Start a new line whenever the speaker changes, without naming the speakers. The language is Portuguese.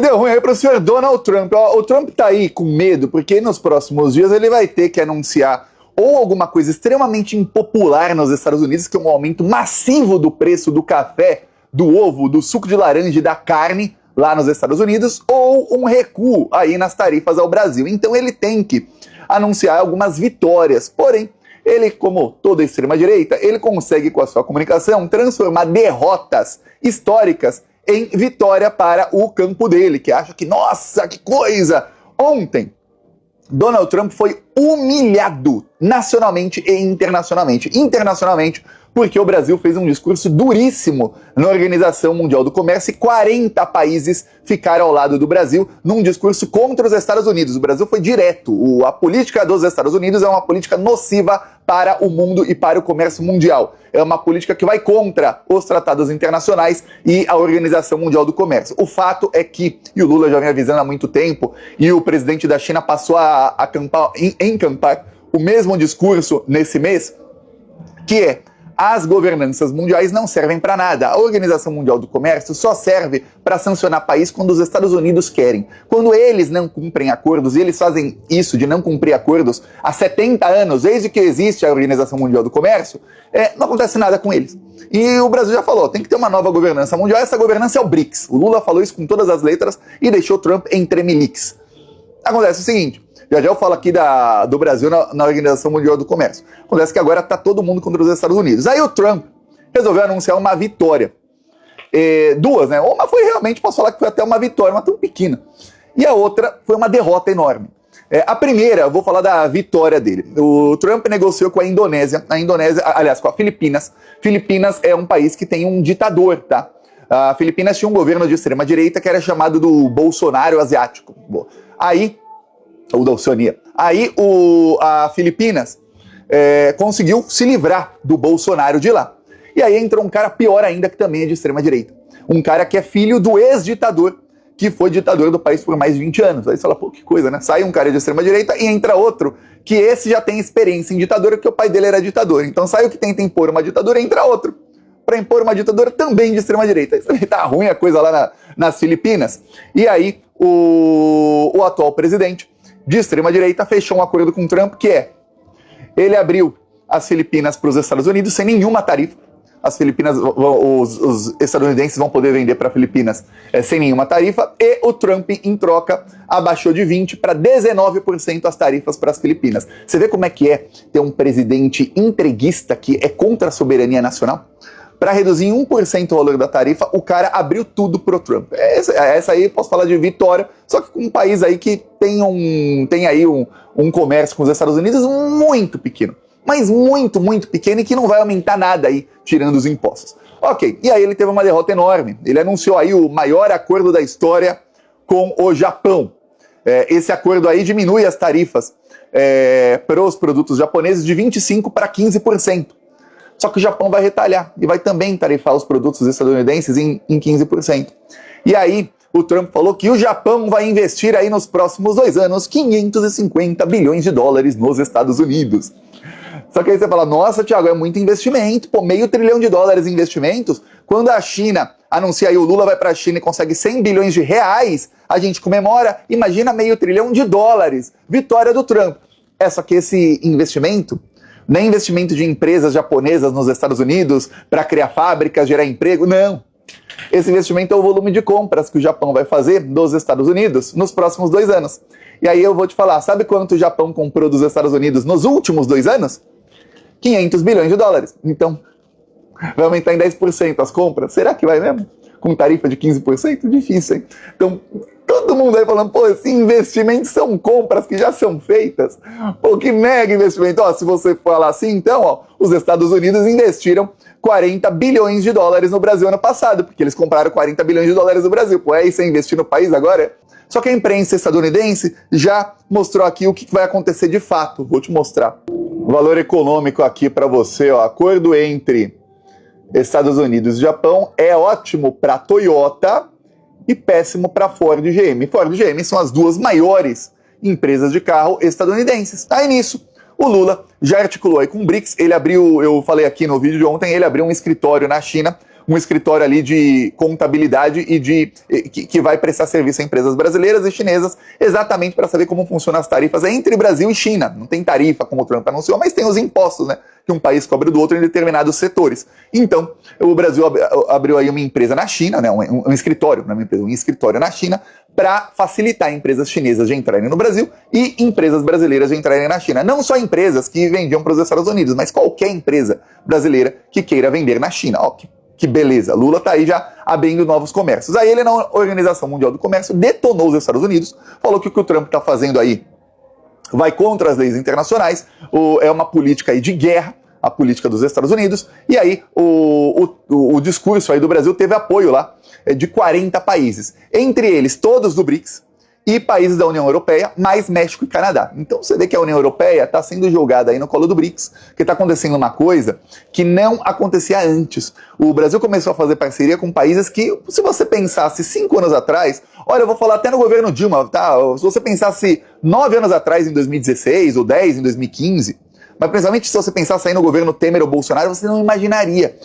Deu ruim aí para o senhor Donald Trump. O Trump tá aí com medo, porque nos próximos dias ele vai ter que anunciar ou alguma coisa extremamente impopular nos Estados Unidos, que é um aumento massivo do preço do café, do ovo, do suco de laranja e da carne lá nos Estados Unidos, ou um recuo aí nas tarifas ao Brasil. Então ele tem que anunciar algumas vitórias. Porém, ele, como toda extrema-direita, ele consegue com a sua comunicação transformar derrotas históricas em vitória para o campo dele, que acha que, nossa, que coisa! Ontem, Donald Trump foi humilhado nacionalmente e internacionalmente. Internacionalmente, porque o Brasil fez um discurso duríssimo na Organização Mundial do Comércio e 40 países ficaram ao lado do Brasil num discurso contra os Estados Unidos. O Brasil foi direto. A política dos Estados Unidos é uma política nociva para o mundo e para o comércio mundial. É uma política que vai contra os tratados internacionais e a Organização Mundial do Comércio. O fato é que, e o Lula já vem avisando há muito tempo, e o presidente da China passou a encampar o mesmo discurso nesse mês, que é: as governanças mundiais não servem para nada. A Organização Mundial do Comércio só serve para sancionar país quando os Estados Unidos querem. Quando eles não cumprem acordos, e eles fazem isso de não cumprir acordos há 70 anos, desde que existe a Organização Mundial do Comércio, não acontece nada com eles. E o Brasil já falou, tem que ter uma nova governança mundial. Essa governança é o BRICS. O Lula falou isso com todas as letras e deixou Trump entre miliques. Acontece o seguinte: já eu falo aqui do Brasil na Organização Mundial do Comércio. Acontece que agora está todo mundo contra os Estados Unidos. Aí o Trump resolveu anunciar uma vitória. Duas, né? Uma foi realmente, posso falar que foi até uma vitória, mas tão pequena. E a outra foi uma derrota enorme. A primeira, eu vou falar da vitória dele. O Trump negociou com a Indonésia, aliás, com a Filipinas. Filipinas é um país que tem um ditador, tá? A Filipinas tinha um governo de extrema-direita que era chamado do Bolsonaro asiático. Ou da Oceania. Aí a Filipinas conseguiu se livrar do Bolsonaro de lá. E aí entrou um cara pior ainda, que também é de extrema-direita. Um cara que é filho do ex-ditador, que foi ditador do país por mais de 20 anos. Aí você fala, pô, que coisa, né? Sai um cara de extrema-direita e entra outro, que esse já tem experiência em ditadura, porque o pai dele era ditador. Então sai o que tenta impor uma ditadura e entra outro para impor uma ditadura também de extrema-direita. Isso também tá ruim a coisa lá nas Filipinas. E aí o atual presidente de extrema-direita fechou um acordo com Trump, que ele abriu as Filipinas para os Estados Unidos sem nenhuma tarifa. As Filipinas, os estadunidenses vão poder vender para Filipinas sem nenhuma tarifa, e o Trump, em troca, abaixou de 20% para 19% as tarifas para as Filipinas. Você vê como é que é ter um presidente entreguista que é contra a soberania nacional? Para reduzir em 1% o valor da tarifa, o cara abriu tudo pro Trump. Essa aí posso falar de vitória, só que com um país aí que tem aí um comércio com os Estados Unidos muito pequeno. Mas muito, muito pequeno, e que não vai aumentar nada aí, tirando os impostos. Ok, e aí ele teve uma derrota enorme. Ele anunciou aí o maior acordo da história com o Japão. Esse acordo aí diminui as tarifas para os produtos japoneses de 25% para 15%. Só que o Japão vai retalhar e vai também tarifar os produtos estadunidenses em 15%. E aí o Trump falou que o Japão vai investir aí nos próximos 2 anos 550 bilhões de dólares nos Estados Unidos. Só que aí você fala, nossa, Thiago, é muito investimento, pô, $500 bilhão em investimentos. Quando a China anuncia aí, o Lula vai para a China e consegue 100 bilhões de reais, a gente comemora, imagina $500 bilhão. Vitória do Trump. Só que esse investimento não é investimento de empresas japonesas nos Estados Unidos para criar fábricas, gerar emprego, não. Esse investimento é o volume de compras que o Japão vai fazer dos Estados Unidos nos próximos 2 anos. E aí eu vou te falar, sabe quanto o Japão comprou dos Estados Unidos nos últimos 2 anos? $500 bilhões. Então, vai aumentar em 10% as compras? Será que vai mesmo? Com tarifa de 15%? Difícil, hein? Então, todo mundo aí falando, pô, esses investimentos são compras que já são feitas. Pô, que mega investimento. Ó, se você falar assim, então, ó, os Estados Unidos investiram $40 bilhões no Brasil ano passado, porque eles compraram $40 bilhões no Brasil. Pô, é isso, investir no país agora? Só que a imprensa estadunidense já mostrou aqui o que vai acontecer de fato. Vou te mostrar. O valor econômico aqui para você, ó, acordo entre Estados Unidos e Japão é ótimo para Toyota e péssimo para Ford e GM. Ford e GM são as 2 maiores empresas de carro estadunidenses. Aí nisso, o Lula já articulou aí com o BRICS, ele abriu, eu falei aqui no vídeo de ontem, ele abriu um escritório na China, um escritório ali de contabilidade que vai prestar serviço a empresas brasileiras e chinesas, exatamente para saber como funcionam as tarifas entre Brasil e China. Não tem tarifa, como o Trump anunciou, mas tem os impostos, né, que um país cobra do outro em determinados setores. Então, o Brasil abriu aí uma empresa na China, né, um escritório, não é uma empresa, um escritório na China, para facilitar empresas chinesas de entrarem no Brasil e empresas brasileiras de entrarem na China. Não só empresas que vendiam para os Estados Unidos, mas qualquer empresa brasileira que queira vender na China. Ó, que beleza, Lula tá aí já abrindo novos comércios. Aí ele, na Organização Mundial do Comércio, detonou os Estados Unidos, falou que o que o Trump tá fazendo aí vai contra as leis internacionais, é uma política aí de guerra, a política dos Estados Unidos, e aí o discurso aí do Brasil teve apoio lá de 40 países, entre eles todos do BRICS, e países da União Europeia, mais México e Canadá. Então você vê que a União Europeia está sendo jogada aí no colo do BRICS, que está acontecendo uma coisa que não acontecia antes. O Brasil começou a fazer parceria com países que, se você pensasse 5 anos atrás, olha, eu vou falar até no governo Dilma, tá? Se você pensasse 9 anos atrás, em 2016, ou 10 em 2015, mas principalmente se você pensasse aí no governo Temer ou Bolsonaro, você não imaginaria